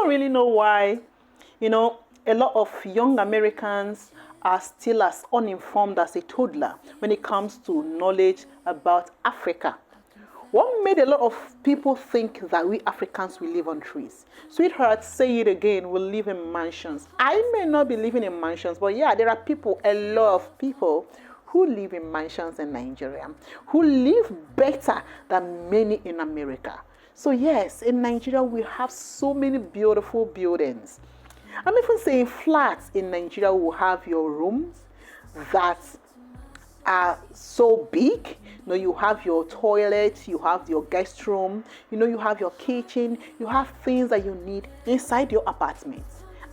don't really know why, a lot of young Americans are still as uninformed as a toddler when it comes to knowledge about Africa. What made a lot of people think that we Africans will live on trees? Sweetheart, say it again, we live in mansions. I may not be living in mansions, but yeah, there are people, a lot of people, who live in mansions in Nigeria, who live better than many in America. So yes, in Nigeria, we have so many beautiful buildings. I'm even saying flats in Nigeria will have your rooms that are so big. You have your toilet, you have your guest room, you have your kitchen, you have things that you need inside your apartment,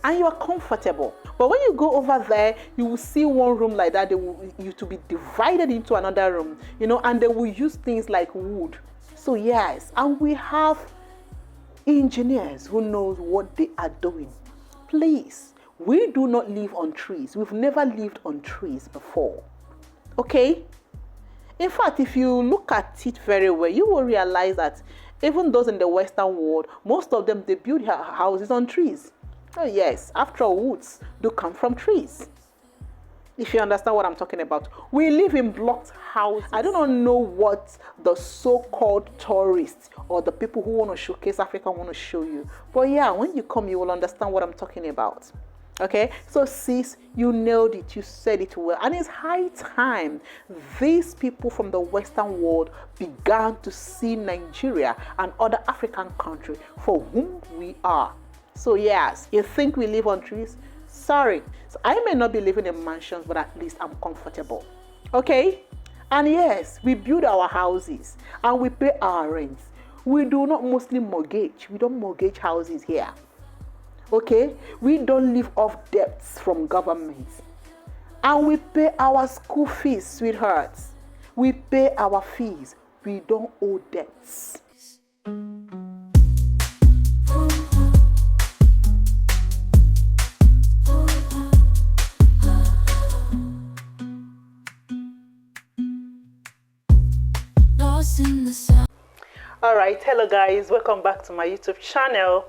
and you are comfortable. But when you go over there, you will see one room like that, you to be divided into another room, and they will use things like wood. So yes, and we have engineers who knows what they are doing. Please, we do not live on trees. We've never lived on trees before. Okay? In fact, if you look at it very well, you will realize that even those in the Western world, most of them, they build houses on trees. Oh yes, after all, woods do come from trees. If you understand what I'm talking about. We live in blocked houses. I do not know what the so-called tourists or the people who want to showcase Africa want to show you. But yeah, when you come, you will understand what I'm talking about. Okay, so sis, you nailed it, you said it well, and it's high time these people from the Western world began to see Nigeria and other African countries for whom we are. So yes, you think we live on trees? Sorry, so I may not be living in mansions, but at least I'm comfortable. Okay, and yes, we build our houses and we pay our rents. We do not mostly mortgage. We don't mortgage houses here. Okay, we don't live off debts from governments, and we pay our school fees, sweethearts. We pay our fees. We don't owe debts. All right, hello guys, welcome back to my YouTube channel.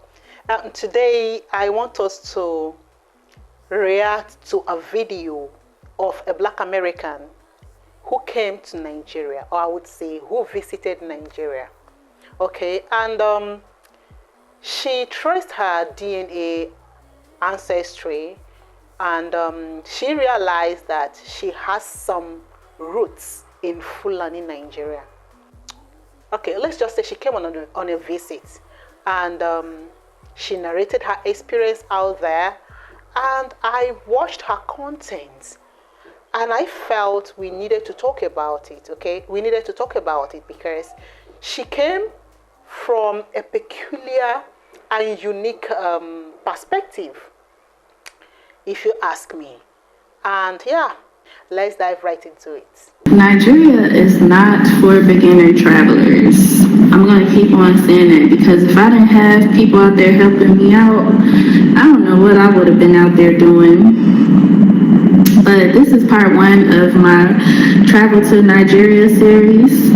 Today I want us to react to a video of a Black American who came to Nigeria, or I would say who visited Nigeria. Okay, and she traced her DNA ancestry, and she realized that she has some roots in Fulani, Nigeria. Okay, let's just say she came on a visit, and she narrated her experience out there, and I watched her content, and I felt we needed to talk about it. Okay, we needed to talk about it because she came from a peculiar and unique perspective, if you ask me. And yeah, let's dive right into it. Nigeria is not for beginner travelers. I'm going to keep on saying that because if I didn't have people out there helping me out, I don't know what I would have been out there doing. But this is part one of my Travel to Nigeria series.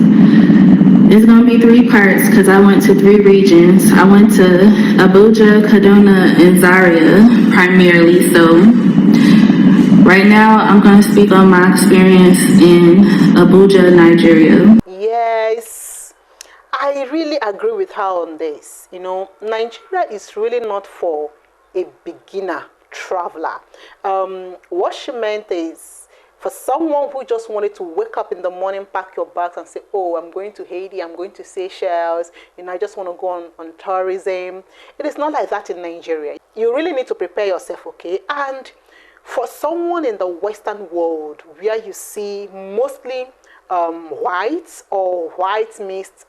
It's going to be 3 parts because I went to 3 regions. I went to Abuja, Kaduna, and Zaria primarily. So right now, I'm going to speak on my experience in Abuja, Nigeria. Yes, I really agree with her on this. Nigeria is really not for a beginner traveler. What she meant is for someone who just wanted to wake up in the morning, pack your bags and say, oh, I'm going to Haiti, I'm going to Seychelles, I just want to go on tourism. It is not like that in Nigeria. You really need to prepare yourself, okay? And for someone in the Western world where you see mostly whites or white mixed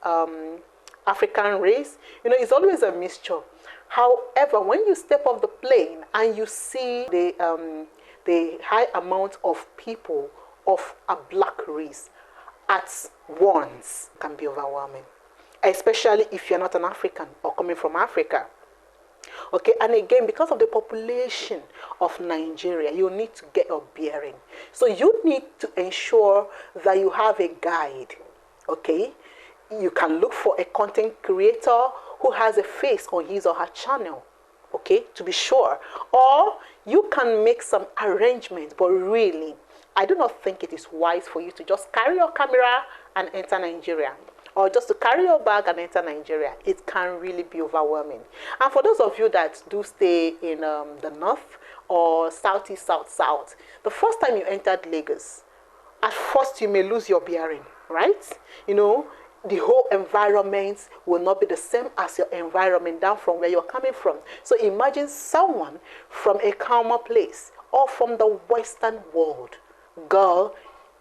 African race, it's always a mixture. However, when you step off the plane and you see the high amount of people of a black race at once, can be overwhelming, especially if you're not an African or coming from Africa. Okay, and again, because of the population of Nigeria, you need to get your bearing. So you need to ensure that you have a guide. Okay, you can look for a content creator who has a face on his or her channel. okay, to be sure. Or you can make some arrangements, but really, I do not think it is wise for you to just carry your camera and enter Nigeria, or just to carry your bag and enter Nigeria. It can really be overwhelming. And for those of you that do stay in the north or southeast, south, the first time you entered Lagos, at first you may lose your bearing, right? You know, the whole environment will not be the same as your environment down from where you're coming from. So imagine someone from a calmer place or from the Western world. Girl,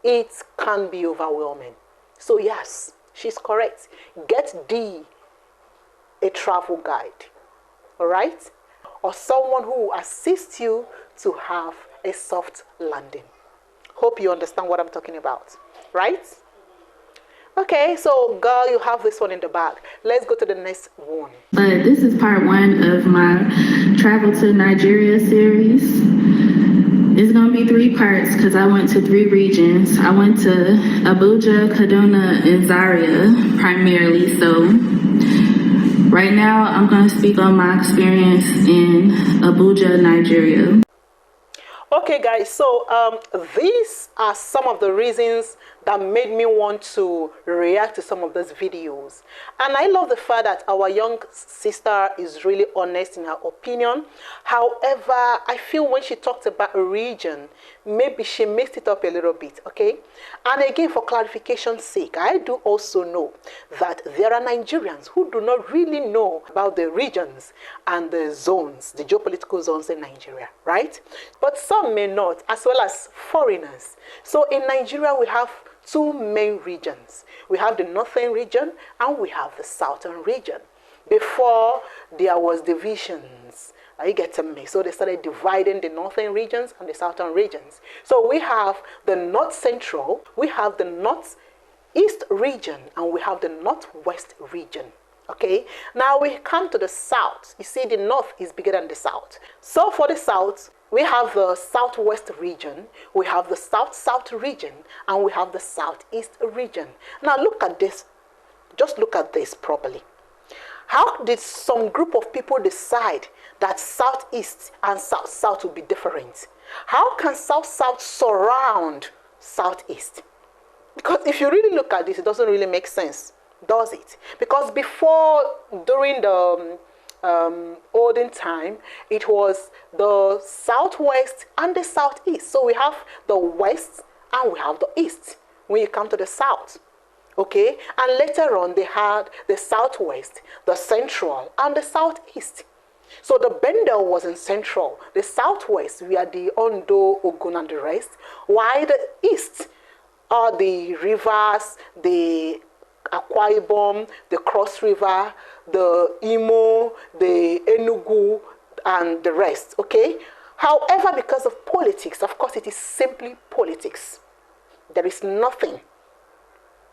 it can be overwhelming. So yes, she's correct. Get a travel guide, all right? Or someone who will assist you to have a soft landing. Hope you understand what I'm talking about, right? Okay, so girl, you have this one in the bag. Let's go to the next one. But this is part 1 of my Travel to Nigeria series. It's going to be 3 parts because I went to 3 regions. I went to Abuja, Kaduna, and Zaria primarily. So right now I'm going to speak on my experience in Abuja, Nigeria. Okay, guys, so these are some of the reasons that made me want to react to some of those videos. And I love the fact that our young sister is really honest in her opinion. However, I feel when she talked about a region, maybe she mixed it up a little bit, okay? And again, for clarification's sake, I do also know that there are Nigerians who do not really know about the regions and the zones, the geopolitical zones in Nigeria, right? But some may not, as well as foreigners. So in Nigeria, we have 2 main regions. We have the northern region and we have the southern region. Before, there was divisions. You get to me. So they started dividing the northern regions and the southern regions. So we have the north central, we have the northeast region, and we have the northwest region. Okay, now we come to the south. You see, the north is bigger than the south. So for the south, we have the southwest region, we have the south region, and we have the southeast region. Now look at this. Just look at this properly. How did some group of people decide that southeast and south would be different? How can south surround southeast? Because if you really look at this, it doesn't really make sense, does it? Because before, during the olden time, it was the southwest and the southeast. So we have the west and we have the east when you come to the south. Okay, and later on they had the southwest, the central, and the southeast. So the Bendel was in central, the southwest were the Ondo, Ogun, and the rest, while the east are the rivers, the Akwa Ibom, the Cross River, the Imo, the Enugu, and the rest, okay? However, because of politics, of course, it is simply politics. There is nothing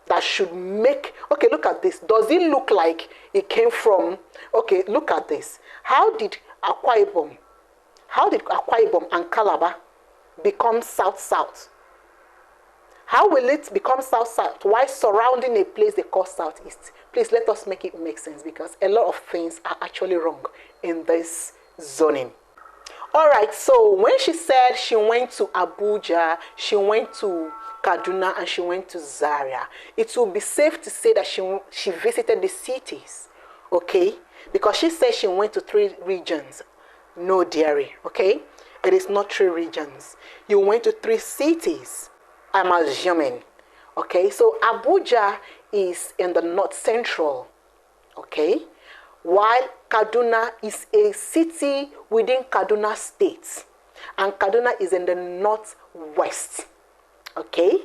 that should make, okay, look at this. Does it look like it came from, okay, look at this. How did Akwa Ibom and Calabar become south-south? How will it become south-south? Why surrounding a place they call southeast? Please let us make it make sense, because a lot of things are actually wrong in this zoning. All right, so when she said she went to Abuja, she went to Kaduna, and she went to Zaria, it will be safe to say that she visited the cities, okay? Because she said she went to 3 regions. No, dearie, okay? It is not 3 regions. You went to 3 cities, I'm assuming, okay? So Abuja is in the north central, okay? While Kaduna is a city within Kaduna State, and Kaduna is in the northwest. Okay.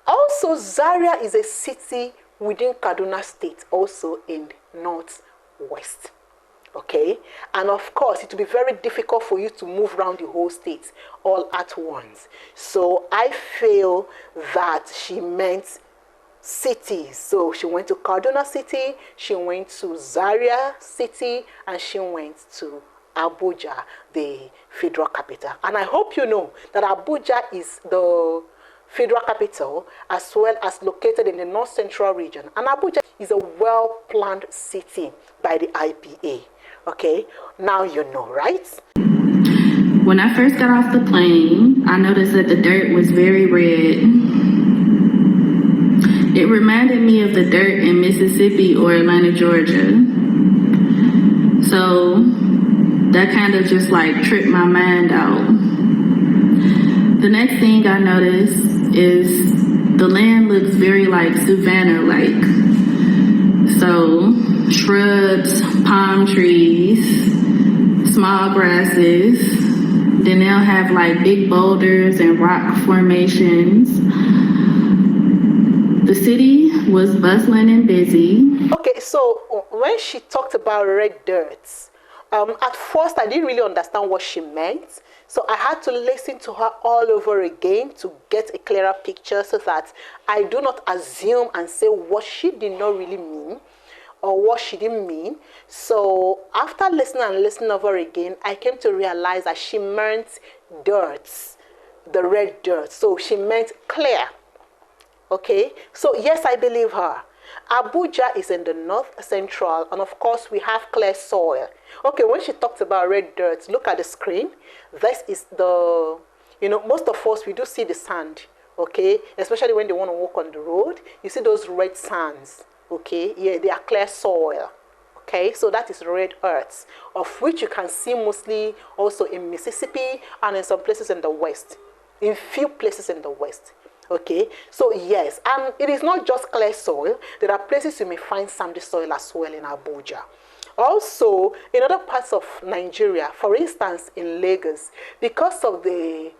Also, Zaria is a city within Kaduna State, also in northwest. Okay. And of course, it will be very difficult for you to move around the whole state all at once. So I feel that she meant cities. So she went to Kaduna City, she went to Zaria City, and she went to Abuja, the federal capital. And I hope you know that Abuja is the federal capital, as well as located in the north central region. And Abuja is a well-planned city by the IPA, Okay, now you know, right? When I first got off the plane, I noticed that the dirt was very red. It reminded me of the dirt in Mississippi or Atlanta, Georgia. So that kind of just like tripped my mind out. The next thing I noticed is the land looks very like savanna-like. So shrubs, palm trees, small grasses. Then they'll have like big boulders and rock formations. The city was bustling and busy. Okay, so when she talked about red dirt, at first I didn't really understand what she meant. So I had to listen to her all over again to get a clearer picture so that I do not assume and say what she did not really mean or what she didn't mean. So after listening and listening over again, I came to realize that she meant dirt, the red dirt. So she meant clear. Okay, so yes, I believe her. Abuja is in the north central, and of course we have clear soil. Okay, when she talked about red dirt, look at the screen. This is the, most of us, we do see the sand, okay, especially when they want to walk on the road. You see those red sands, okay, yeah, they are clear soil. Okay, so that is red earth, of which you can see mostly also in Mississippi and in some places in the west, in few places in the west. Okay, so yes, and it is not just clear soil. There are places you may find sandy soil as well in Abuja. Also, in other parts of Nigeria, for instance, in Lagos, because of the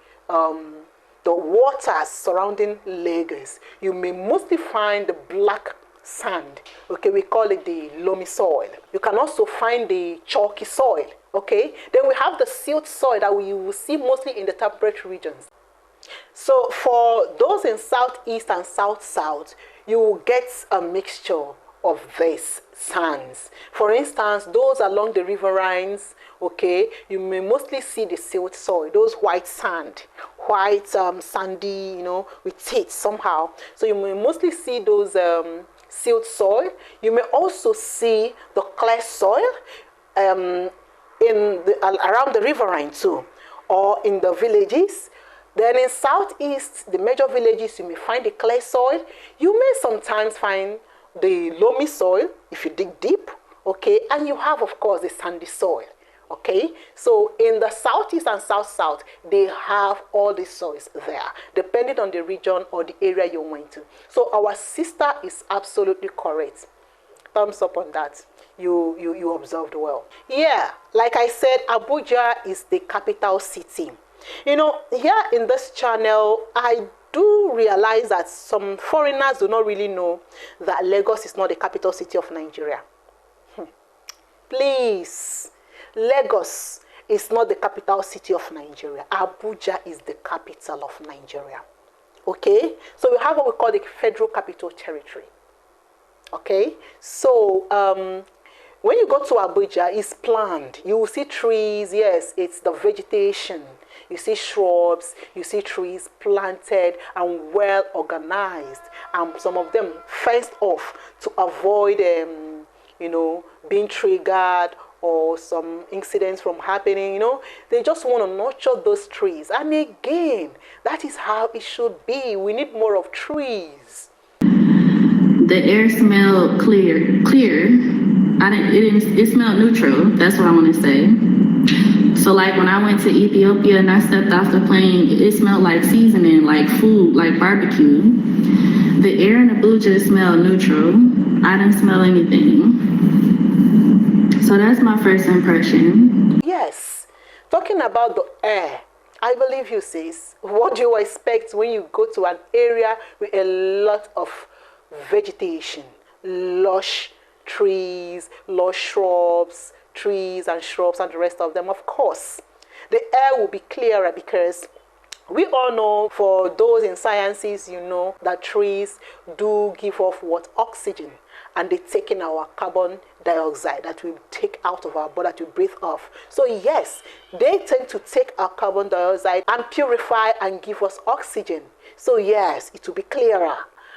waters surrounding Lagos, you may mostly find the black sand. Okay, we call it the loamy soil. You can also find the chalky soil. Okay, then we have the silt soil that we will see mostly in the temperate regions. So for those in southeast and south-south, you will get a mixture of these sands. For instance, those along the riverines, okay, you may mostly see the silt soil, those white sand, white sandy, with teeth somehow. So you may mostly see those silt soil. You may also see the clay soil around the riverine too, or in the villages. Then in southeast, the major villages, you may find the clay soil. You may sometimes find the loamy soil if you dig deep, okay? And you have, of course, the sandy soil, okay? So in the southeast and south-south, they have all the soils there, depending on the region or the area you went to. So our sister is absolutely correct. Thumbs up on that. You observed well. Yeah, like I said, Abuja is the capital city. Here in this channel, I do realize that some foreigners do not really know that Lagos is not the capital city of Nigeria. Please, Lagos is not the capital city of Nigeria. Abuja is the capital of Nigeria. Okay? So we have what we call the Federal Capital Territory. Okay? So, when you go to Abuja, it's planned. You will see trees. Yes, it's the vegetation. You see shrubs, you see trees planted and well organized, and some of them fenced off to avoid, being triggered or some incidents from happening. They just want to nurture those trees. And again, that is how it should be. We need more of trees. The air smelled clear. It smelled neutral. That's what I want to say. So like when I went to Ethiopia and I stepped off the plane, it smelled like seasoning, like food, like barbecue. The air in Abuja smelled neutral. I didn't smell anything. So that's my first impression. Yes, talking about the air, I believe you, sis. What do you expect when you go to an area with a lot of vegetation, lush trees, lush shrubs, trees and shrubs and the rest of them? Of course, the air will be clearer because we all know, for those in sciences, that trees do give off what? Oxygen. And they take in our carbon dioxide that we take out of our body, that we breathe off. So yes, they tend to take our carbon dioxide and purify and give us oxygen. So yes, it will be clearer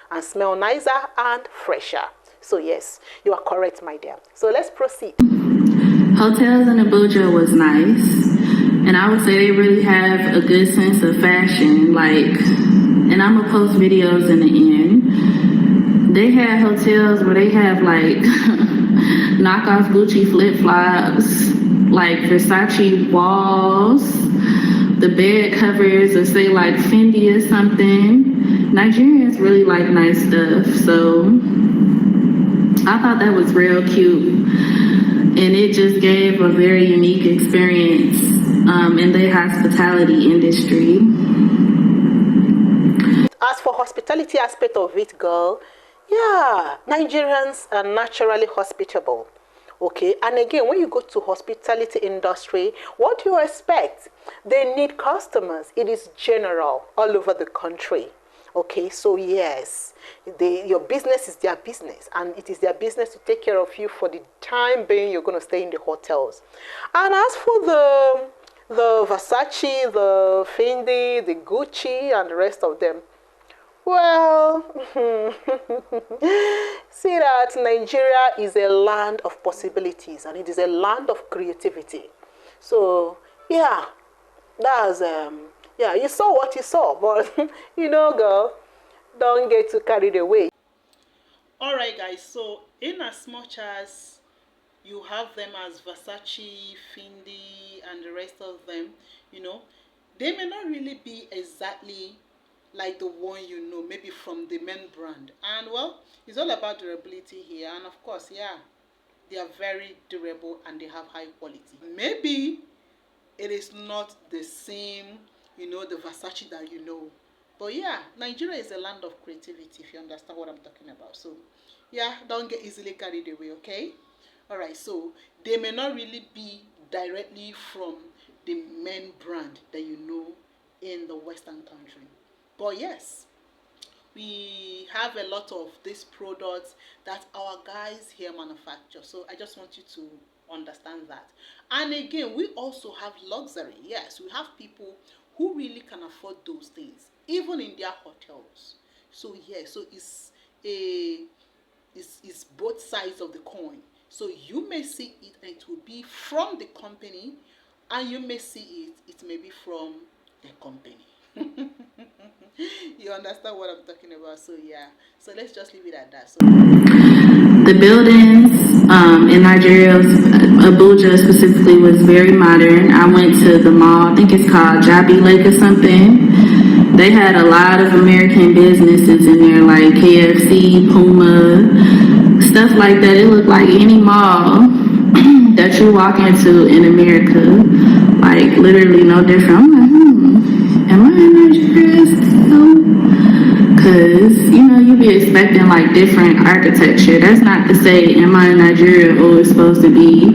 and smell nicer and fresher. So yes, you are correct, my dear. So let's proceed. Hotels in Abuja was nice. And I would say they really have a good sense of fashion. Like, and I'm gonna post videos in the end. They had hotels where they have like knockoff Gucci flip-flops, like Versace walls, the bed covers that say like Fendi or something. Nigerians really like nice stuff, so I thought that was real cute. And it just gave a very unique experience in the hospitality industry. As for hospitality aspect of it, girl, yeah, Nigerians are naturally hospitable. Okay, and again, when you go to hospitality industry, what do you expect? They need customers. It is general all over the country. Okay, so yes, your business is their business, and it is their business to take care of you for the time being you're going to stay in the hotels. And as for the Versace, the Fendi, the Gucci, and the rest of them, well, see that Nigeria is a land of possibilities, and it is a land of creativity. So yeah, that's yeah, you saw what you saw, but girl, don't get too carried away. All right, guys. So in as much as you have them as Versace, Fendi, and the rest of them, they may not really be exactly like the one maybe from the main brand. And well, it's all about durability here. And of course, yeah, they are very durable and they have high quality. Maybe it is not the same, the Versace that you know. But yeah, Nigeria is a land of creativity, if you understand what I'm talking about. So yeah, don't get easily carried away, okay? Alright, so they may not really be directly from the main brand that you know in the Western country. But yes, we have a lot of these products that our guys here manufacture. So I just want you to understand that. And again, we also have luxury. Yes, we have people who really can afford those things, even in their hotels. So yeah, so it's both sides of the coin. So you may see it and it will be from the company, and you may see it may be from the company. You understand what I'm talking about? So yeah, so let's just leave it at that. So the buildings in Nigeria, Abuja specifically, was very modern. I went to the mall, I think it's called Jabi Lake or something. They had a lot of American businesses in there, like KFC, Puma, stuff like that. It looked like any mall that you walk into in America, like literally no different. I'm like, am I in Nigeria still? Because, you be expecting like different architecture. That's not to say, am I in Nigeria or it's supposed to be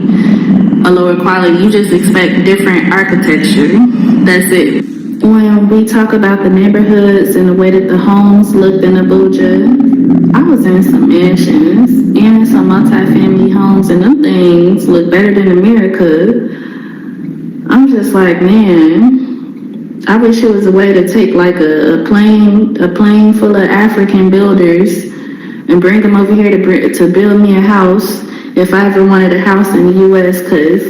a lower quality. You just expect different architecture. That's it. When we talk about the neighborhoods and the way that the homes looked in Abuja, I was in some mansions and some multi-family homes, and them things look better than America. I'm just like, man, I wish it was a way to take like a plane full of African builders and bring them over here to build me a house if I ever wanted a house in the U.S. because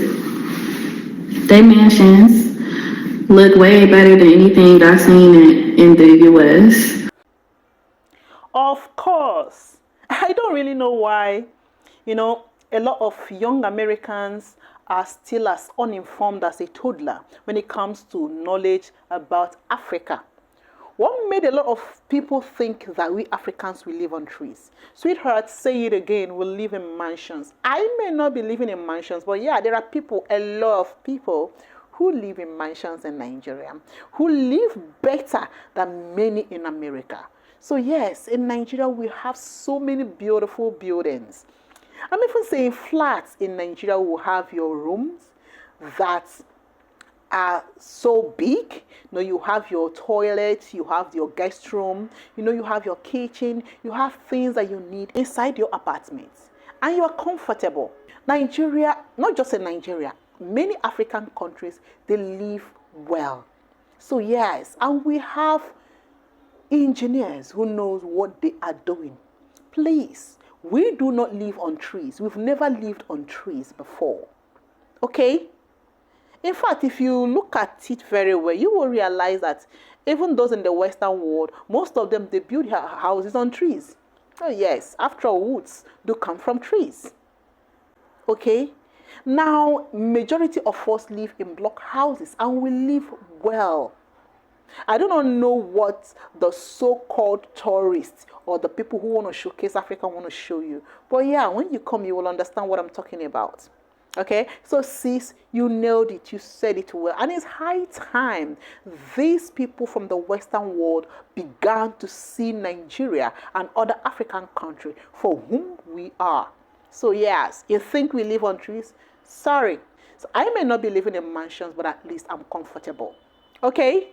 they mansions look way better than anything I've seen in the U.S. Of course, I don't really know why, a lot of young Americans are still as uninformed as a toddler when it comes to knowledge about Africa. What made a lot of people think that we Africans will live on trees? Sweetheart, say it again, we live in mansions. I may not be living in mansions, but yeah, there are people, a lot of people who live in mansions in Nigeria, who live better than many in America. So yes, in Nigeria, we have so many beautiful buildings. I'm even saying flats in Nigeria will have your rooms that are so big. You have your toilet, you have your guest room, you have your kitchen, you have things that you need inside your apartment, and you are comfortable. Nigeria, not just in Nigeria, many African countries, they live well. So yes, and we have engineers who knows what they are doing. Please, we do not live on trees. We've never lived on trees before. Okay? In fact, if you look at it very well, you will realize that even those in the Western world, most of them, they build houses on trees. Oh yes, after all, woods do come from trees. Okay? Now, majority of us live in block houses and we live well. I do not know what the so-called tourists or the people who want to showcase Africa want to show you. But yeah, when you come, you will understand what I'm talking about. Okay, so sis, you nailed it. You said it well. And it's high time these people from the Western world began to see Nigeria and other African countries for whom we are. So yes, you think we live on trees? Sorry. So I may not be living in mansions, but at least I'm comfortable. Okay?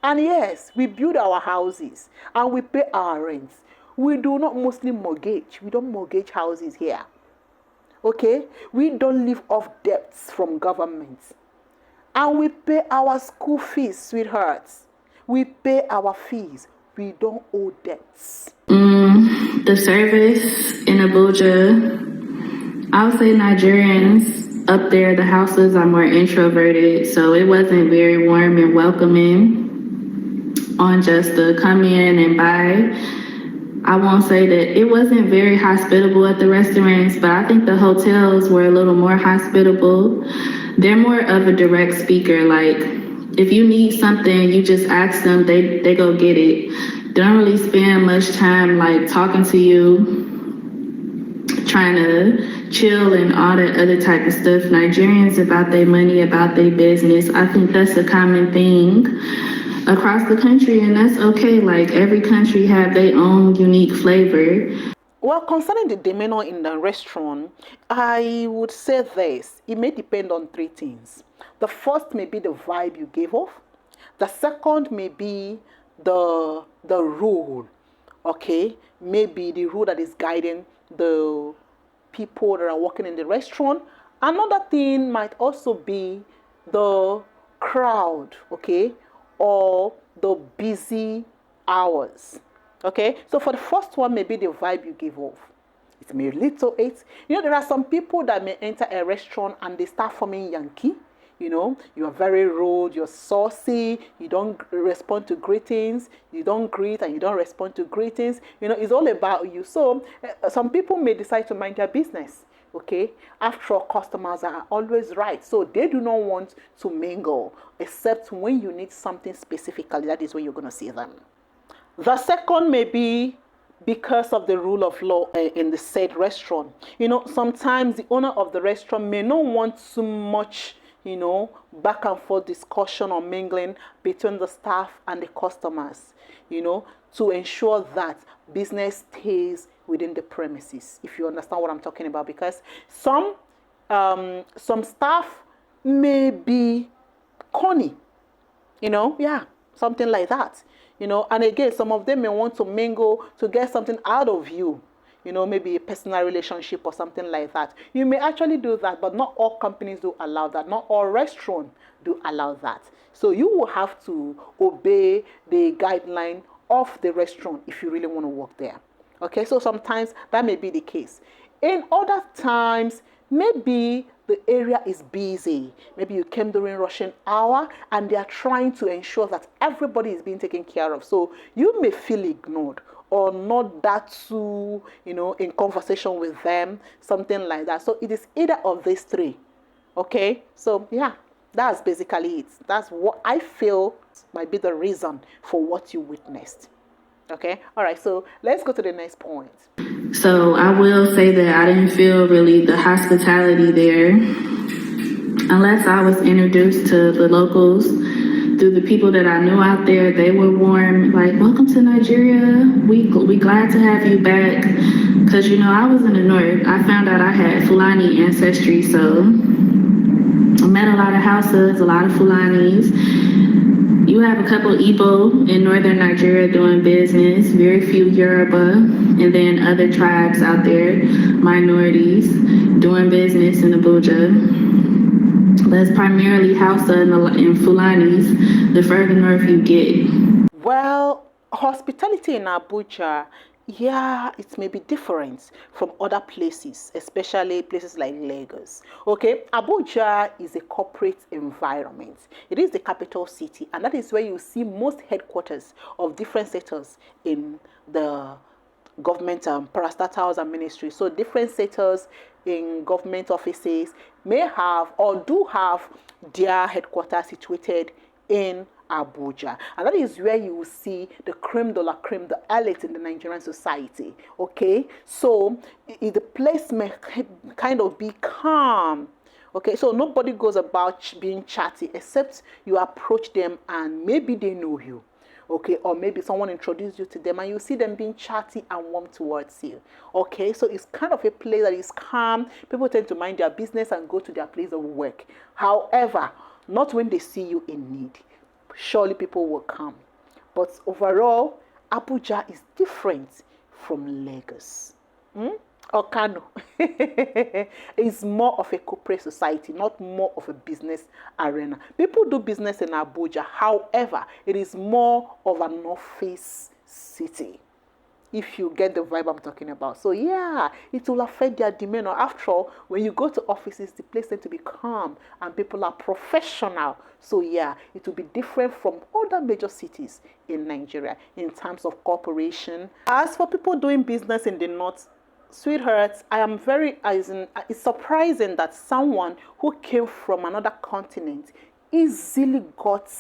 And yes, we build our houses and we pay our rents. We do not mostly mortgage. We don't mortgage houses here. Okay? We don't live off debts from governments. And we pay our school fees, sweethearts. We pay our fees. We don't owe debts. The service in Abuja, I would say Nigerians up there, the houses are more introverted, so it wasn't very warm and welcoming on just the come in and buy. I won't say that it wasn't very hospitable at the restaurants, but I think the hotels were a little more hospitable. They're more of a direct speaker. Like, if you need something, you just ask them, they go get it. They don't really spend much time like talking to you, trying to chill and all that other type of stuff. Nigerians about their money, about their business. I think that's a common thing across the country, and that's okay. Like, every country have their own unique flavor. Well, concerning the demeanor in the restaurant, I would say this. It may depend on three things. The first may be the vibe you gave off. The second may be the rule. Okay? Maybe the rule that is guiding the people that are working in the restaurant. Another thing might also be the crowd, okay? Or the busy hours. Okay, so for the first one, maybe the vibe you give off. It may lead to it. You know, there are some people that may enter a restaurant and they start forming Yankee. You know, you are very rude, you're saucy, you don't respond to greetings, you don't greet and you don't respond to greetings. You know, it's all about you. So some people may decide to mind their business. Okay, after all, customers are always right, so they do not want to mingle except when you need something specifically. That is when you're going to see them. The second may be because of the rule of law in the said restaurant. You know, sometimes the owner of the restaurant may not want too much, you know, back and forth discussion or mingling between the staff and the customers, you know, to ensure that business stays within the premises, if you understand what I'm talking about. Because some staff may be corny, you know, yeah, something like that, you know. And again, some of them may want to mingle to get something out of you, you know, maybe a personal relationship or something like that. You may actually do that, but not all companies do allow that. Not all restaurants do allow that. So you will have to obey the guideline of the restaurant if you really want to work there. Okay, so sometimes that may be the case. In other times, maybe the area is busy. Maybe you came during rushing hour and they are trying to ensure that everybody is being taken care of. So you may feel ignored or not that too, you know, in conversation with them, something like that. So it is either of these three. Okay, so yeah, that's basically it. That's what I feel might be the reason for what you witnessed. Okay, all right, so let's go to the next point. So I will say that I didn't feel really the hospitality there unless I was introduced to the locals through the people that I knew out there. They were warm, like, welcome to Nigeria. We glad to have you back. Because, you know, I was in the north. I found out I had Fulani ancestry, so I met a lot of Hausas, a lot of Fulanis. You have a couple Igbo in northern Nigeria doing business, very few Yoruba, and then other tribes out there, minorities, doing business in Abuja. But it's primarily Hausa and Fulanis, the further north you get. Well, hospitality in Abuja, yeah, it may be different from other places, especially places like Lagos. Okay, Abuja is a corporate environment. It is the capital city, and that is where you see most headquarters of different sectors in the government parastatals and ministries. So different sectors in government offices may have or do have their headquarters situated in Abuja. And that is where you will see the creme de la creme, the elite in the Nigerian society. Okay, so the place may kind of be calm. Okay, so nobody goes about being chatty except you approach them and maybe they know you. Okay, or maybe someone introduced you to them and you see them being chatty and warm towards you. Okay, so it's kind of a place that is calm. People tend to mind their business and go to their place of work. However, not when they see you in need. Surely people will come. But overall, Abuja is different from Lagos. Or Kano. It's more of a corporate society, not more of a business arena. People do business in Abuja. However, it is more of an office city. If you get the vibe I'm talking about. So yeah, it will affect their demeanor. After all, when you go to offices, the place tends to be calm and people are professional. So yeah, it will be different from other major cities in Nigeria in terms of cooperation. As for people doing business in the north, sweethearts, it's surprising that someone who came from another continent easily got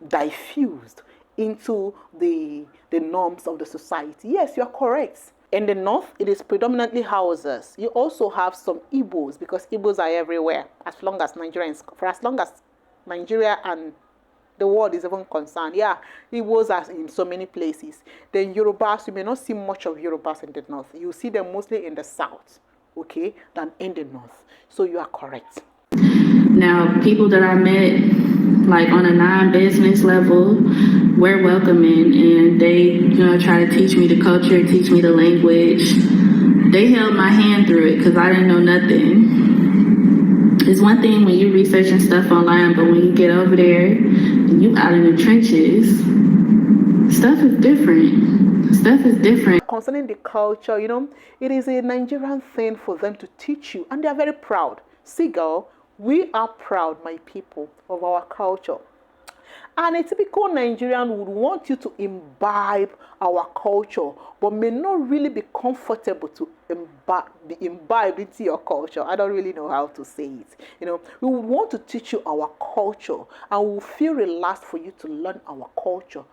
diffused into the norms of the society. Yes, you're correct. In the north, it is predominantly houses. You also have some Igbos because Igbos are everywhere. For as long as Nigeria and the world is even concerned. Yeah, Igbos are in so many places. Then Yorubas, you may not see much of Yorubas in the north. You see them mostly in the south, okay, than in the north. So you are correct. Now, people that I met, like on a non-business level, were welcoming, and they, try to teach me the culture, teach me the language. They held my hand through it because I didn't know nothing. It's one thing when you're researching stuff online, but when you get over there and you out in the trenches, stuff is different. Concerning the culture, it is a Nigerian thing for them to teach you, and they are very proud. See, girl, we are proud, my people, of our culture. And a typical Nigerian would want you to imbibe our culture, but may not really be comfortable to be imbibed into your culture. I don't really know how to say it. We would want to teach you our culture, and we will feel relaxed for you to learn our culture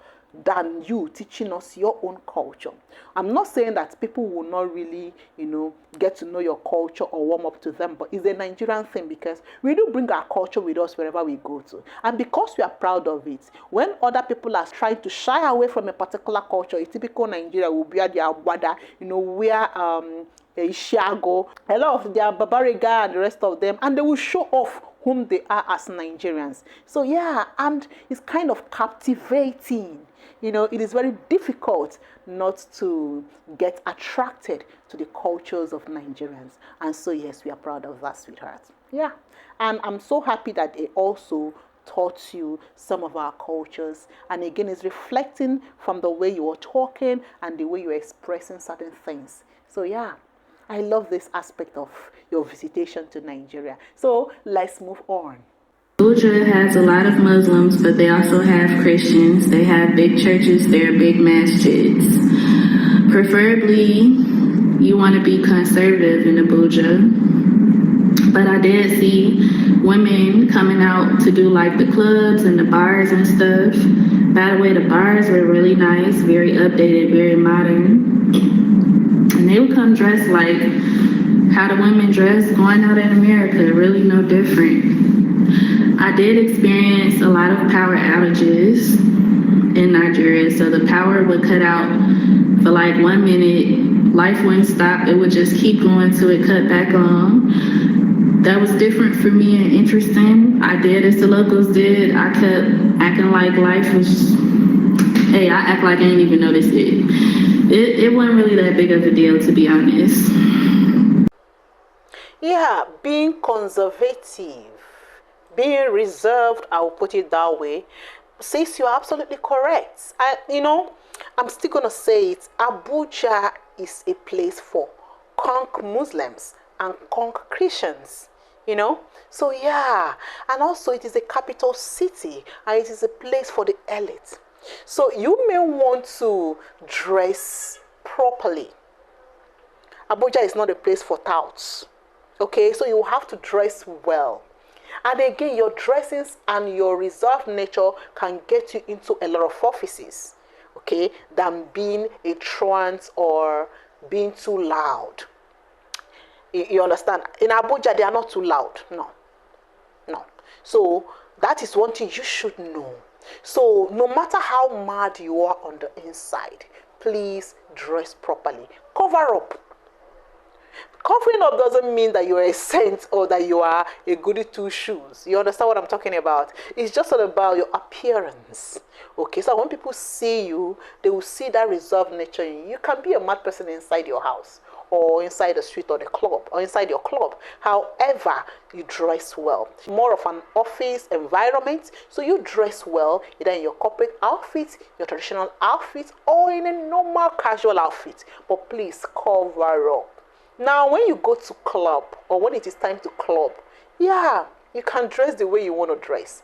than you teaching us your own culture. I'm not saying that people will not really, get to know your culture or warm up to them, but it's a Nigerian thing because we do bring our culture with us wherever we go to. And because we are proud of it, when other people are trying to shy away from a particular culture, a typical Nigeria will wear their wada, wear a Ishiago, a lot of their Babariga and the rest of them, and they will show off whom they are as Nigerians. So yeah, and it's kind of captivating. It is very difficult not to get attracted to the cultures of Nigerians. And so, yes, we are proud of that, sweetheart. Yeah. And I'm so happy that they also taught you some of our cultures. And again, it's reflecting from the way you are talking and the way you're expressing certain things. So, yeah, I love this aspect of your visitation to Nigeria. So, let's move on. Abuja has a lot of Muslims, but they also have Christians. They have big churches, they're big masjids. Preferably, you want to be conservative in Abuja. But I did see women coming out to do like the clubs and the bars and stuff. By the way, the bars were really nice, very updated, very modern. And they would come dressed like how the women dress going out in America, really no different. I did experience a lot of power outages in Nigeria. So the power would cut out for like 1 minute, life wouldn't stop. It would just keep going till it cut back on. That was different for me and interesting. I did as the locals did. I kept acting like life was, I act like I didn't even notice it. It wasn't really that big of a deal, to be honest. Yeah, being conservative, being reserved, I will put it that way, says you're absolutely correct. I'm still going to say it. Abuja is a place for conk Muslims and conk Christians, you know. So yeah, and also it is a capital city and it is a place for the elite. So you may want to dress properly. Abuja is not a place for touts. Okay, so you have to dress well. And again, your dressings and your reserved nature can get you into a lot of offices, okay, than being a truant or being too loud. You understand? In Abuja, they are not too loud. No. No. So that is one thing you should know. So no matter how mad you are on the inside, please dress properly. Cover up. Covering up doesn't mean that you are a saint or that you are a goody two shoes. You understand what I'm talking about? It's just all about your appearance. Okay, so when people see you, they will see that reserved nature in you. You can be a mad person inside your house or inside the street or the club or inside your club. However, you dress well. More of an office environment, so you dress well either in your corporate outfit, your traditional outfit, or in a normal casual outfit. But please cover up. Now, when you go to club or when it is time to club, yeah, you can dress the way you want to dress,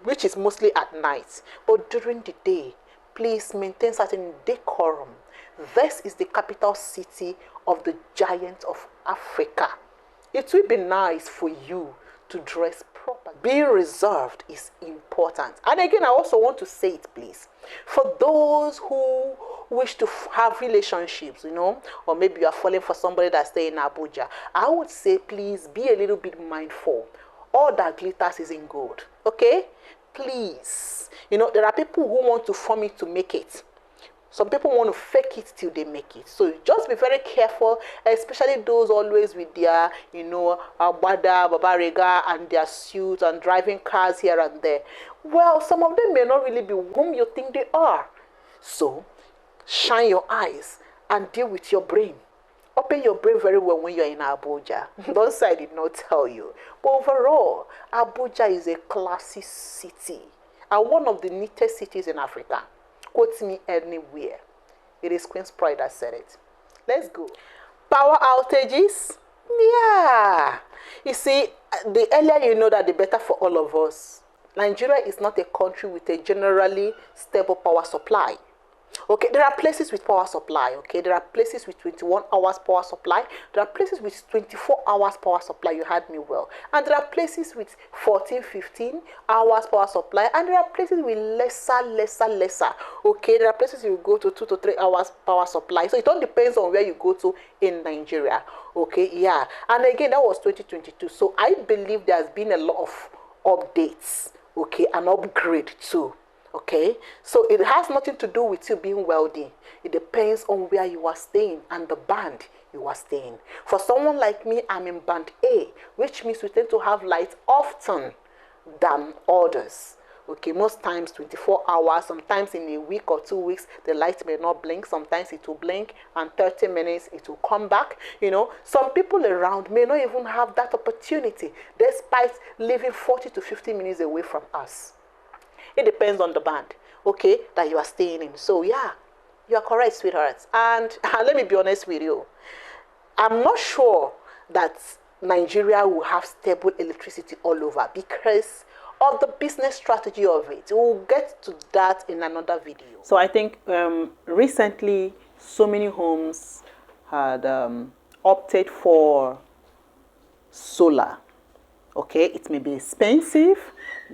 which is mostly at night. But during the day, please maintain certain decorum. This is the capital city of the giant of Africa. It will be nice for you to dress properly. Being reserved is important. And again, I also want to say it, please. For those who wish to have relationships, you know, or maybe you are falling for somebody that's staying in Abuja, I would say please be a little bit mindful. All that glitters isn't gold. Okay? Please. You know, there are people who want to form it to make it. Some people want to fake it till they make it. So just be very careful, especially those always with their, you know, Abuja, Babarega, and their suits and driving cars here and there. Well, some of them may not really be whom you think they are. So shine your eyes and deal with your brain. Open your brain very well when you're in Abuja. Don't say I did not tell you. But overall, Abuja is a classy city and one of the neatest cities in Africa. Quote me anywhere. It is Qinspride that said it. Let's go. Power outages? Yeah. You see, the earlier you know that, the better for all of us. Nigeria is not a country with a generally stable power supply. Okay, there are places with power supply. Okay, there are places with 21 hours power supply. There are places with 24 hours power supply. You heard me well. And there are places with 14, 15 hours power supply. And there are places with lesser. Okay, there are places you go to 2 to 3 hours power supply. So it all depends on where you go to in Nigeria. Okay, yeah. And again, that was 2022. So I believe there has been a lot of updates. Okay, and upgrade too. Okay, so it has nothing to do with you being wealthy. It depends on where you are staying and the band you are staying. For someone like me, I'm in band A, which means we tend to have light often than others. Okay, most times 24 hours, sometimes in a week or 2 weeks, the light may not blink. Sometimes it will blink and 30 minutes it will come back. You know, some people around may not even have that opportunity despite living 40 to 50 minutes away from us. It depends on the band, okay, that you are staying in. So yeah, you are correct, sweethearts. And let me be honest with you. I'm not sure that Nigeria will have stable electricity all over because of the business strategy of it. We'll get to that in another video. So I think recently so many homes had opted for solar. Okay, it may be expensive,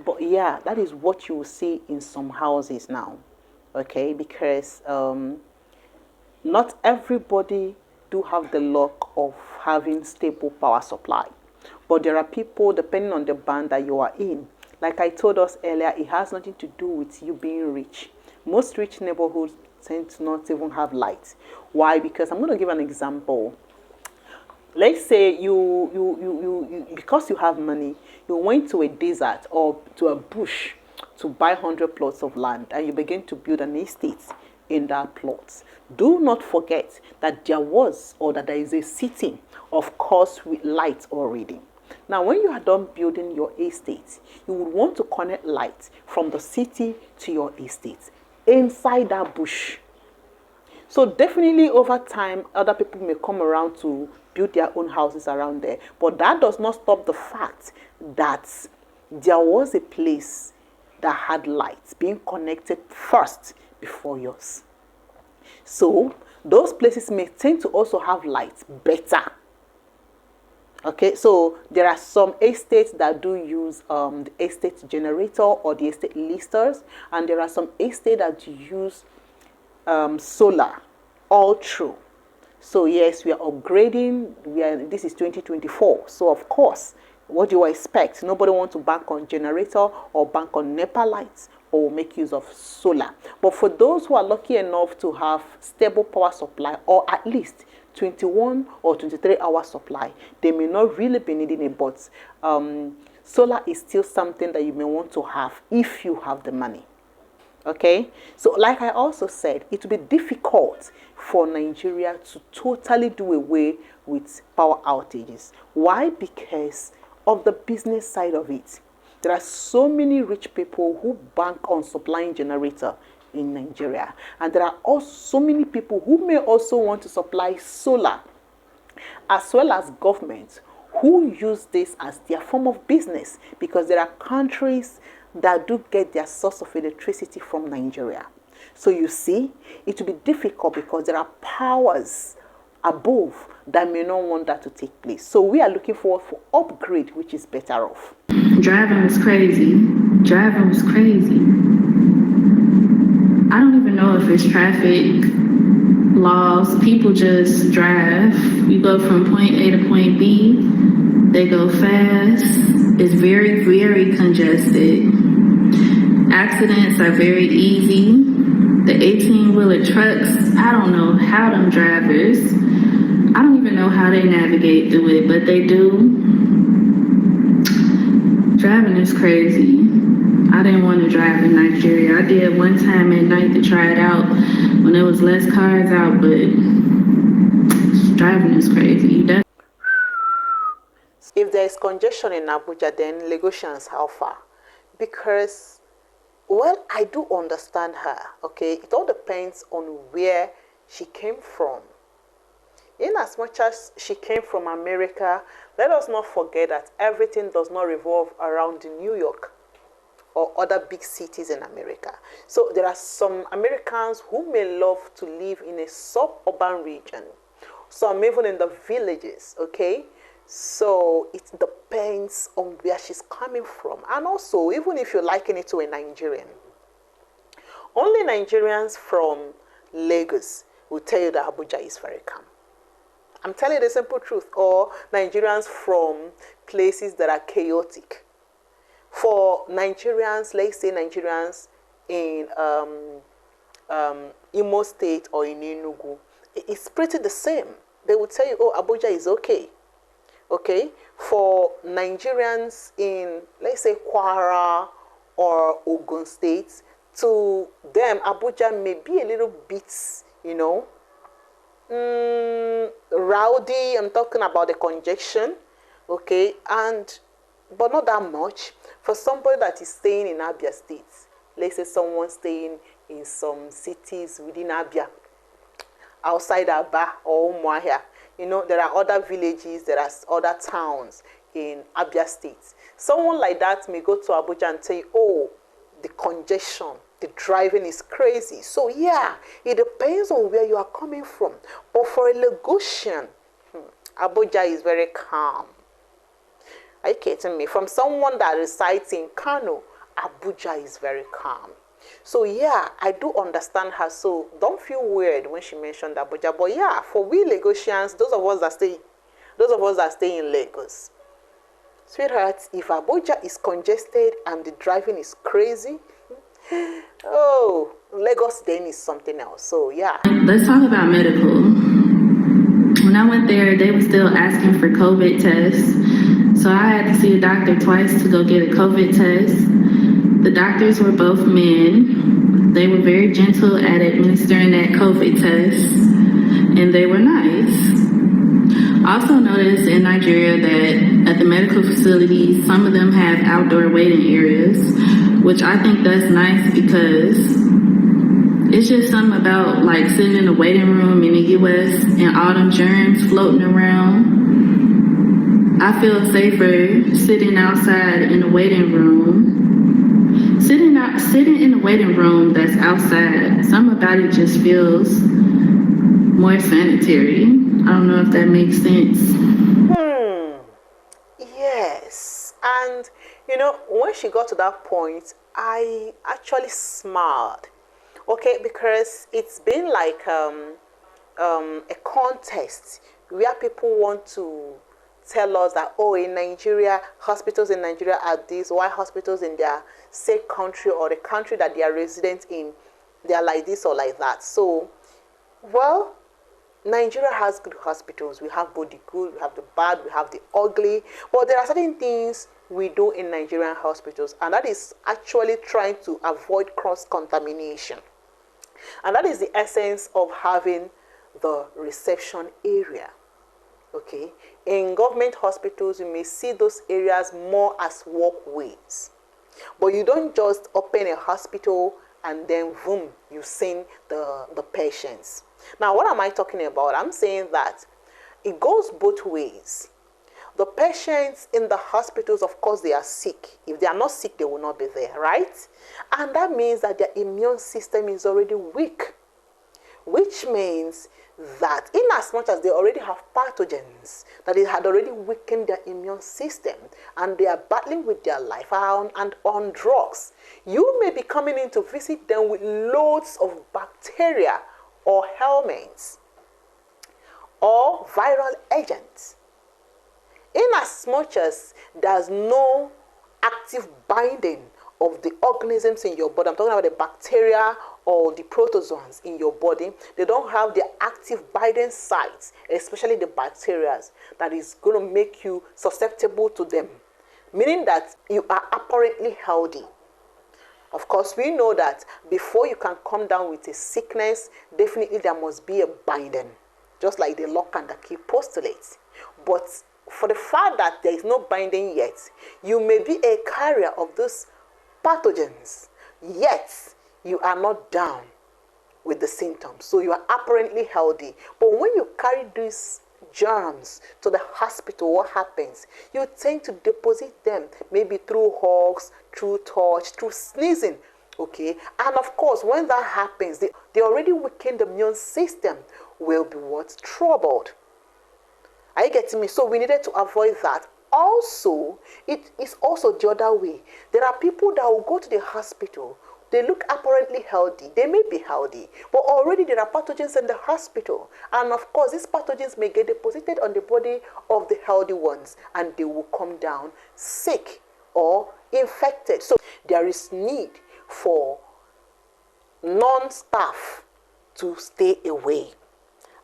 but yeah, that is what you will see in some houses now. Okay, because not everybody do have the luck of having stable power supply. But there are people, depending on the band that you are in. Like I told us earlier, it has nothing to do with you being rich. Most rich neighborhoods tend to not even have light. Why? Because I'm going to give an example. Let's say you because you have money, you went to a desert or to a bush to buy 100 plots of land and you begin to build an estate in that plot. Do not forget that there was or that there is a city, of course, with light already. Now, when you are done building your estate, you would want to connect light from the city to your estate inside that bush. So definitely over time, other people may come around to build their own houses around there. But that does not stop the fact that there was a place that had lights being connected first before yours. So those places may tend to also have lights better. Okay, so there are some estates that do use the estate generator or the estate listers, and there are some estates that use solar all through. So yes, we are upgrading. This is 2024. So of course, what do you expect? Nobody wants to bank on generator or bank on NEPA lights or make use of solar. But for those who are lucky enough to have stable power supply, or at least 21 or 23 hour supply, they may not really be needing it, but solar is still something that you may want to have if you have the money. Okay, so like I also said, it will be difficult for Nigeria to totally do away with power outages. Why? Because of the business side of it. There are so many rich people who bank on supplying generator in Nigeria, and there are also so many people who may also want to supply solar, as well as government who use this as their form of business, because there are countries that do get their source of electricity from Nigeria. So you see, it will be difficult because there are powers above that may not want that to take place. So we are looking forward for upgrade, which is better off. Driving was crazy. Driving was crazy. I don't even know if it's traffic laws. People just drive. You go from point A to point B. They go fast. It's very, very congested. Accidents are very easy. The 18-wheeler trucks, I don't know how them drivers, I don't even know how they navigate through it, but they do. Driving is crazy. I didn't want to drive in Nigeria. I did one time at night to try it out when there was less cars out, but driving is crazy. If there is congestion in Abuja, then Lagosians, how far? Because, well, I do understand her, okay? It all depends on where she came from. In as much as she came from America, let us not forget that everything does not revolve around New York or other big cities in America. So there are some Americans who may love to live in a suburban region, some even in the villages, okay? So it depends on where she's coming from. And also, even if you liken it to a Nigerian, only Nigerians from Lagos will tell you that Abuja is very calm. I'm telling you the simple truth. Or Nigerians from places that are chaotic. For Nigerians, let's say Nigerians in Imo State or in Enugu, it's pretty the same. They will tell you, oh, Abuja is okay. Okay, for Nigerians in, let's say, Kwara or Ogun State, to them, Abuja may be a little bit, you know, rowdy. I'm talking about the congestion, okay, but not that much. For somebody that is staying in Abia State, let's say someone staying in some cities within Abia, outside Aba or Umuahia, you know, there are other villages, there are other towns in Abia State. Someone like that may go to Abuja and say, oh, the congestion, the driving is crazy. So yeah, it depends on where you are coming from. But for a Lagosian, Abuja is very calm. Are you kidding me? From someone that resides in Kano, Abuja is very calm. So yeah, I do understand her. So don't feel weird when she mentioned Abuja. But yeah, for we Lagosians, those of us that stay in Lagos, sweetheart, if Abuja is congested and the driving is crazy, oh, Lagos then is something else. So yeah. Let's talk about medical. When I went there, they were still asking for COVID tests. So I had to see a doctor twice to go get a COVID test. The doctors were both men. They were very gentle at administering that COVID test, and they were nice. Also noticed in Nigeria that at the medical facilities, some of them have outdoor waiting areas, which I think that's nice because It's just something about like sitting in a waiting room in the US and all them germs floating around. I feel safer sitting outside in a waiting room. Sitting in a waiting room that's outside. Something about it just feels more sanitary. I don't know if that makes sense. Yes. And when she got to that point, I actually smiled. Okay, because it's been like a contest where people want to tell us that, oh, in Nigeria, hospitals in Nigeria are this, why hospitals in their said country or the country that they are resident in, they are like this or like that. So, well, Nigeria has good hospitals. We have both the good, we have the bad, we have the ugly. But there are certain things we do in Nigerian hospitals, and that is actually trying to avoid cross-contamination. And that is the essence of having the reception area. Okay, in government hospitals, you may see those areas more as walkways. But you don't just open a hospital and then boom, you send the patients. Now, what am I talking about? I'm saying that it goes both ways. The patients in the hospitals, of course, they are sick. If they are not sick, they will not be there, right? And that means that their immune system is already weak, which means that in as much as they already have pathogens, that it had already weakened their immune system and they are battling with their life and on drugs, you may be coming in to visit them with loads of bacteria or helminths or viral agents. In as much as there's no active binding of the organisms in your body, I'm talking about the bacteria or the protozoans in your body, they don't have the active binding sites, especially the bacteria, that is going to make you susceptible to them, meaning that you are apparently healthy. Of course, we know that before you can come down with a sickness, definitely there must be a binding, just like the lock and the key postulates. But for the fact that there is no binding yet, you may be a carrier of those pathogens, yet you are not down with the symptoms. So you are apparently healthy. But when you carry these germs to the hospital, what happens? You tend to deposit them maybe through hugs, through touch, through sneezing. Okay, and of course, when that happens, the already weakened immune system will be what? Troubled. Are you getting me? So we needed to avoid that. Also, it is also the other way. There are people that will go to the hospital. They look apparently healthy. They may be healthy, but already there are pathogens in the hospital. And of course, these pathogens may get deposited on the body of the healthy ones, and they will come down sick or infected. So there is need for non-staff to stay away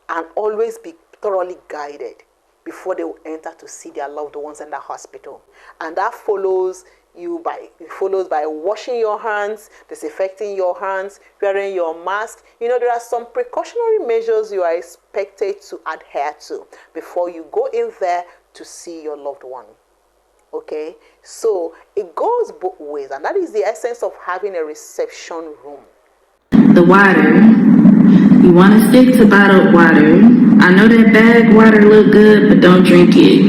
and always be thoroughly guided before they will enter to see their loved ones in the hospital. And that follows by washing your hands, disinfecting your hands, wearing your mask. There are some precautionary measures you are expected to adhere to before you go in there to see your loved one. Okay, so it goes both ways, and that is the essence of having a reception room. The water. You want to stick to bottled water. I know that bag water look good, but don't drink it.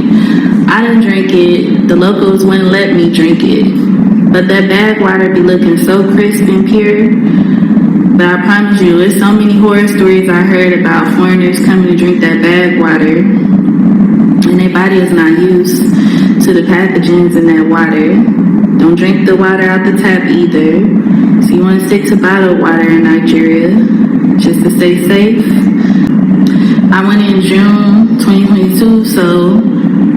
I didn't drink it. The locals wouldn't let me drink it. But that bag water be looking so crisp and pure. But I promise you, there's so many horror stories I heard about foreigners coming to drink that bag water, and their body is not used to the pathogens in that water. Don't drink the water out the tap either. So you want to stick to bottled water in Nigeria, just to stay safe. I went in June 2022, so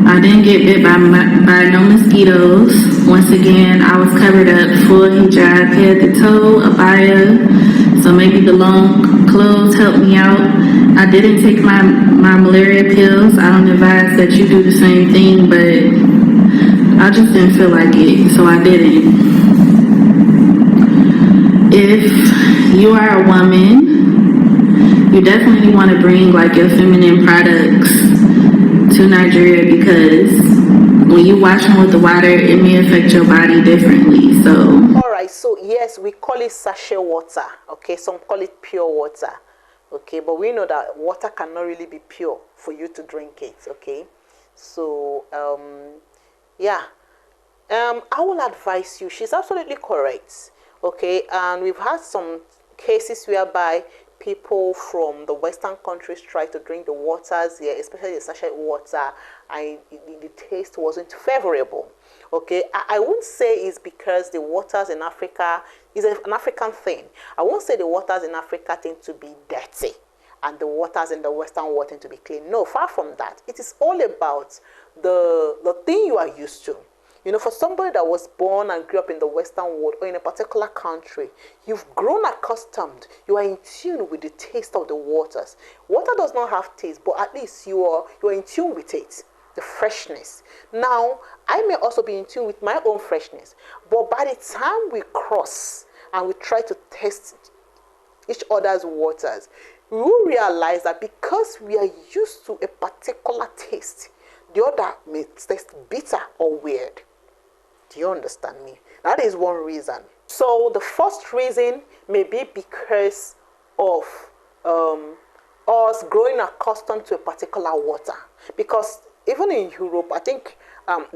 I didn't get bit by no mosquitoes. Once again, I was covered up, full hijab, head to toe, abaya, so maybe the long clothes helped me out. I didn't take my malaria pills. I don't advise that you do the same thing, but I just didn't feel like it, so I didn't. If you are a woman, you definitely want to bring like your feminine products to Nigeria, because when you wash them with the water, it may affect your body differently. So All right, so yes, we call it sachet water. Okay, some call it pure water. Okay, but we know that water cannot really be pure for you to drink it. Okay, so yeah, I will advise you. She's absolutely correct. Okay, and we've had some cases whereby people from the Western countries try to drink the waters here, especially the sachet water, and the taste wasn't favorable. Okay, I won't say it's because the waters in Africa is an African thing. I won't say the waters in Africa tend to be dirty and the waters in the Western world tend to be clean. No, far from that. It is all about the thing you are used to. You know, for somebody that was born and grew up in the Western world or in a particular country, you've grown accustomed, you are in tune with the taste of the waters. Water does not have taste, but at least you are in tune with it, the freshness. Now, I may also be in tune with my own freshness, but by the time we cross and we try to test each other's waters, we will realize that because we are used to a particular taste, the other may taste bitter or weird. Do you understand me? That is one reason. So the first reason may be because of us growing accustomed to a particular water. Because even in Europe, I think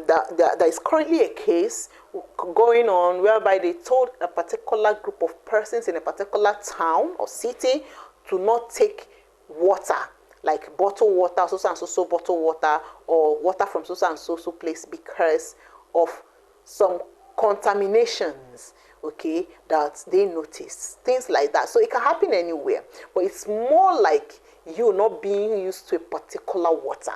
there is currently a case going on whereby they told a particular group of persons in a particular town or city to not take water, like bottled water, so and so bottled water, or water from so and so place because of some contaminations, okay, that they notice. Things like that. So it can happen anywhere, but it's more like you not being used to a particular water.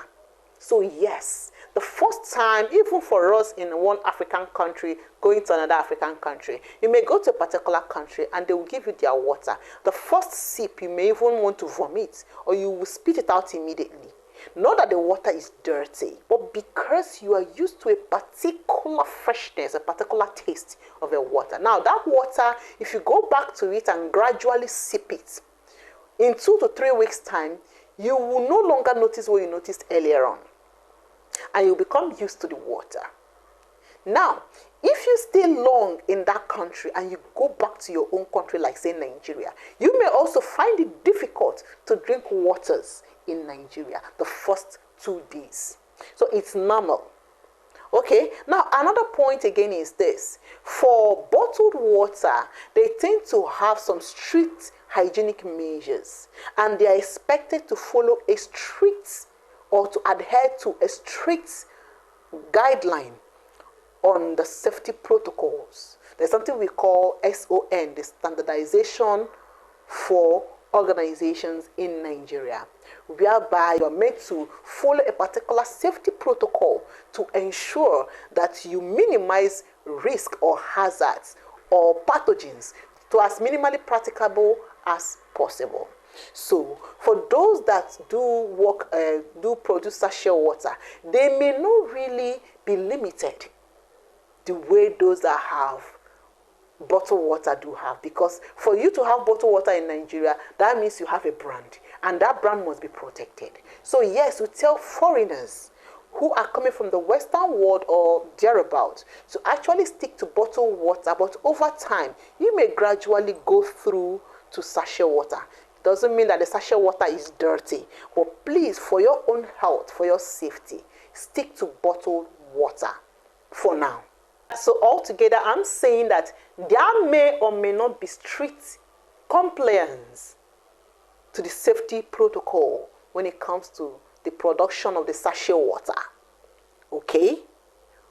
So yes, the first time, even for us in one African country going to another African country, you may go to a particular country and they will give you their water. The first sip, you may even want to vomit or you will spit it out immediately. Not that the water is dirty, but because you are used to a particular freshness, a particular taste of the water. Now that water, if you go back to it and gradually sip it, in 2 to 3 weeks' time, you will no longer notice what you noticed earlier on. And you become used to the water. Now, if you stay long in that country and you go back to your own country, like say Nigeria, you may also find it difficult to drink waters in Nigeria the first 2 days. So it's normal. Okay, now another point again is this. For bottled water, they tend to have some strict hygienic measures and they are expected to follow a strict or to adhere to a strict guideline on the safety protocols. There's something we call SON, the standardization for organizations in Nigeria, whereby you are made to follow a particular safety protocol to ensure that you minimize risk or hazards or pathogens to as minimally practicable as possible. So for those that do produce sachet water, they may not really be limited the way those that have bottled water do have, because for you to have bottled water in Nigeria, that means you have a brand and that brand must be protected. So yes, we tell foreigners who are coming from the Western world or thereabout to actually stick to bottled water, but over time you may gradually go through to sachet water. It doesn't mean that the sachet water is dirty, but please, for your own health, for your safety, stick to bottled water for now. So altogether, I'm saying that there may or may not be strict compliance to the safety protocol when it comes to the production of the sachet water. Okay?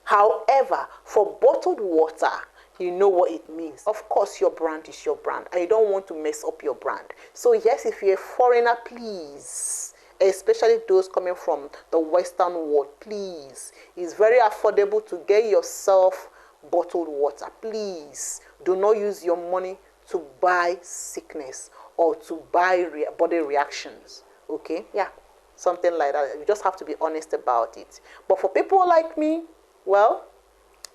However, for bottled water, you know what it means. Of course, your brand is your brand, and you don't want to mess up your brand. So yes, if you're a foreigner, please, especially those coming from the Western world, please, it's very affordable to get yourself bottled water. Please do not use your money to buy sickness or to buy body reactions. Okay, yeah, something like that. You just have to be honest about it. But for people like me, well,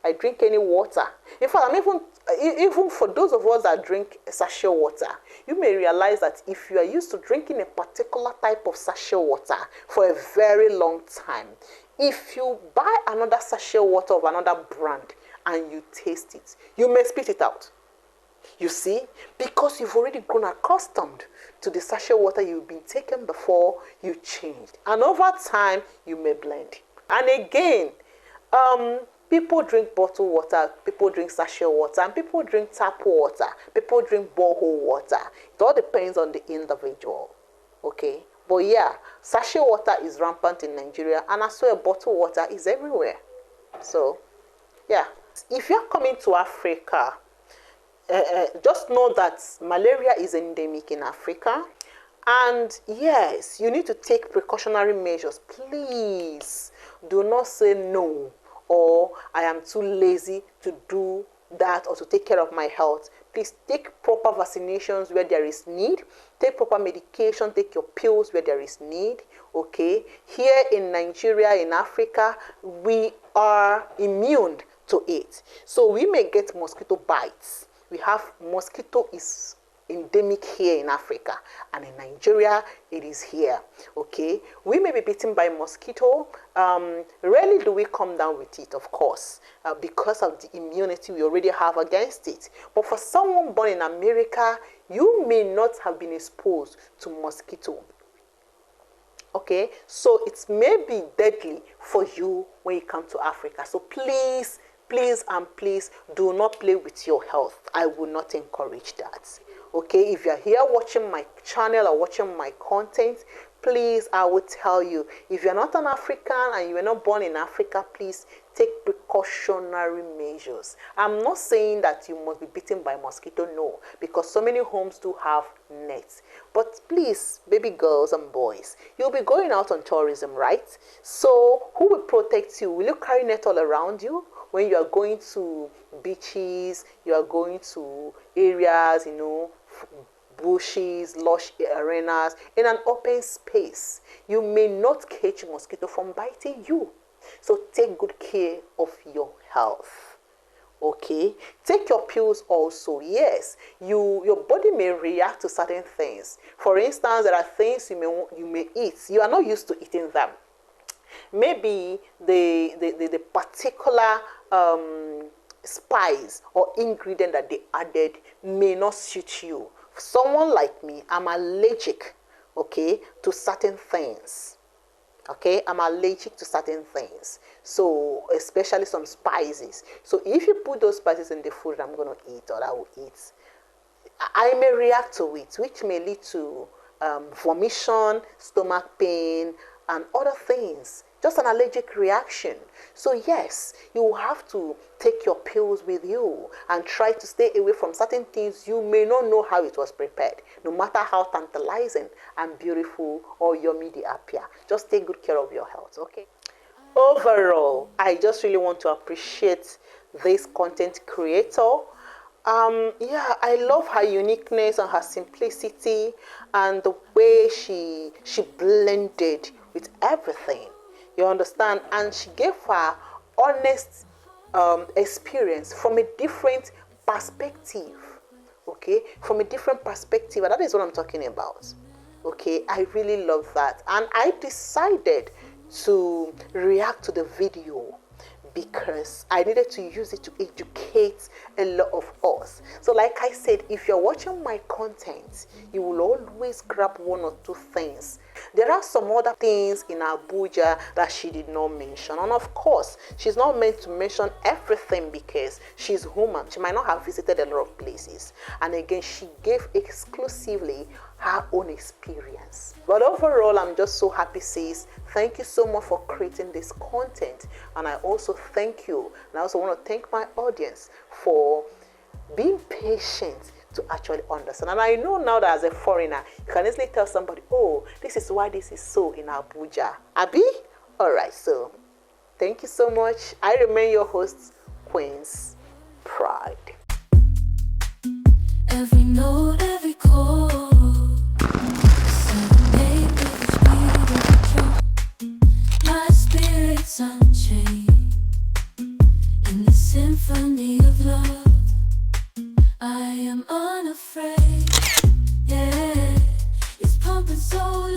I drink any water. In fact, I'm even for those of us that drink sachet water, you may realize that if you are used to drinking a particular type of sachet water for a very long time, if you buy another sachet water of another brand and you taste it, you may spit it out. You see, because you've already grown accustomed to the sachet water you've been taking before you changed. And over time, you may blend. And again, people drink bottled water, people drink sachet water, and people drink tap water, people drink borehole water. It all depends on the individual, okay? But yeah, sachet water is rampant in Nigeria, and I swear bottled water is everywhere. So, yeah. If you're coming to Africa, just know that malaria is endemic in Africa. And yes, you need to take precautionary measures. Please do not say no, or I am too lazy to do that or to take care of my health. Please take proper vaccinations where there is need. Take proper medication. Take your pills where there is need. Okay. Here in Nigeria, in Africa, we are immune to it. So we may get mosquito bites. We have mosquito is endemic here in Africa, and in Nigeria it is here. Okay, we may be bitten by mosquito. Rarely do we come down with it, of course, because of the immunity we already have against it. But for someone born in America, you may not have been exposed to mosquito. Okay, so it may be deadly for you when you come to Africa. So please and please do not play with your health. I will not encourage that. Okay, if you're here watching my channel or watching my content, please, I will tell you, if you're not an African and you were not born in Africa, please take precautionary measures. I'm not saying that you must be bitten by mosquito, no, because so many homes do have nets. But please, baby girls and boys, you'll be going out on tourism, right? So who will protect you? Will you carry net all around you? When you are going to beaches, you are going to areas, bushes, lush arenas, in an open space, you may not catch mosquito from biting you. So take good care of your health. Okay, take your pills also. Yes, your body may react to certain things. For instance, there are things you may eat. You are not used to eating them. Maybe the particular spice or ingredient that they added may not suit you. Someone like me, I'm allergic, okay, to certain things. Okay, I'm allergic to certain things. So, especially some spices. So, if you put those spices in the food I'm going to eat or I will eat, I may react to it, which may lead to vomition, stomach pain, and other things. Just an allergic reaction. So yes, you have to take your pills with you and try to stay away from certain things you may not know how it was prepared, no matter how tantalizing and beautiful or yummy they appear. Just take good care of your health, okay? Overall, I just really want to appreciate this content creator. I love her uniqueness and her simplicity and the way she blended with everything. You understand? And she gave her honest experience from a different perspective. Okay? From a different perspective. And that is what I'm talking about. Okay? I really love that. And I decided to react to the video because I needed to use it to educate a lot of us. So like I said, if you're watching my content, you will always grab one or two things. There are some other things in Abuja that she did not mention. And of course, she's not meant to mention everything because she's human. She might not have visited a lot of places. And again, she gave exclusively her own experience. But overall, I'm just so happy, sis. Thank you so much for creating this content. And I also thank you. And I also want to thank my audience for being patient to actually understand. And I know now that as a foreigner, you can easily tell somebody, oh, this is why this is so in Abuja. Abi? Alright, so thank you so much. I remain your host, Qinspride. Every note, every chord, serenade with the speed of the drum. My spirit's unchained in the city. am unafraid. Yeah, it's pumping so